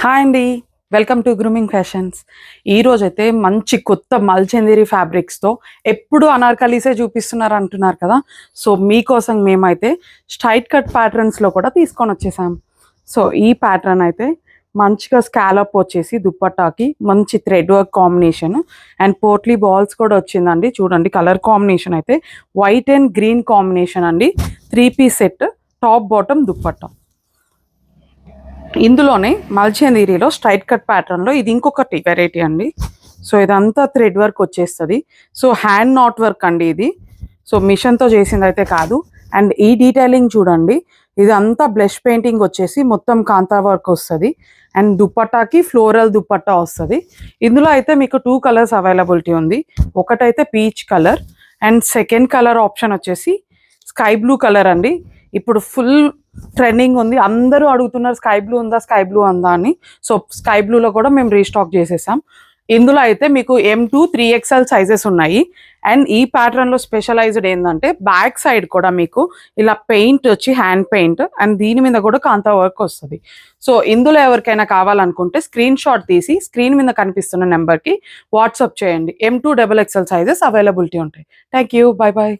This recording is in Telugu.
హాయ్ అండి. Welcome to grooming fashions. ఈరోజైతే మంచి కొత్త మల్చందేరి ఫ్యాబ్రిక్స్తో ఎప్పుడు అనార్కలీసే చూపిస్తున్నారు అంటున్నారు కదా. సో మీకోసం మేమైతే స్ట్రైట్ కట్ ప్యాటర్న్స్లో కూడా తీసుకొని వచ్చేసాం. సో ఈ ప్యాటర్న్ అయితే మంచిగా స్కాలప్ వచ్చేసి దుప్పట్టాకి మంచి thread work combination and potli balls కూడా వచ్చిందండి. చూడండి కలర్ కాంబినేషన్ అయితే వైట్ అండ్ గ్రీన్ కాంబినేషన్ అండి. 3-piece set, top bottom dupatta. ఇందులోనే మల్చందేరిలో స్ట్రైట్ కట్ ప్యాటర్న్లో ఇది ఇంకొకటి వెరైటీ అండి. సో ఇదంతా థ్రెడ్ వర్క్ వచ్చేస్తుంది. సో హ్యాండ్ నాట్ వర్క్ అండి ఇది. సో మిషన్తో చేసింది అయితే కాదు. అండ్ ఈ డీటెయిలింగ్ చూడండి, ఇదంతా బ్లష్ పెయింటింగ్ వచ్చేసి మొత్తం కాంతా వర్క్ వస్తుంది. అండ్ దుప్పట్టాకి ఫ్లోరల్ దుప్పట్టా వస్తుంది. ఇందులో అయితే మీకు 2 కలర్స్ అవైలబిలిటీ ఉంది. ఒకటైతే peach colour and second colour option వచ్చేసి స్కై బ్లూ కలర్ అండి. ఇప్పుడు ఫుల్ ట్రెండింగ్ ఉంది, అందరూ అడుగుతున్నారు స్కై బ్లూ ఉందా స్కై బ్లూ ఉందా అని. సో స్కై బ్లూలో కూడా మేము రీస్టాక్ చేసేసాం. ఇందులో అయితే మీకు M2 3XL సైజెస్ ఉన్నాయి. అండ్ ఈ ప్యాటర్న్లో స్పెషలైజ్డ్ ఏంటంటే బ్యాక్ సైడ్ కూడా మీకు ఇలా పెయింట్ వచ్చి హ్యాండ్ పెయింట్ అండ్ దీని మీద కూడా కాంతా వర్క్ వస్తుంది. సో ఇందులో ఎవరికైనా కావాలనుకుంటే స్క్రీన్ షాట్ తీసి స్క్రీన్ మీద కనిపిస్తున్న నెంబర్కి వాట్సాప్ చేయండి. M2 XXL సైజెస్ అవైలబిలిటీ ఉంటాయి. Thank you, bye bye.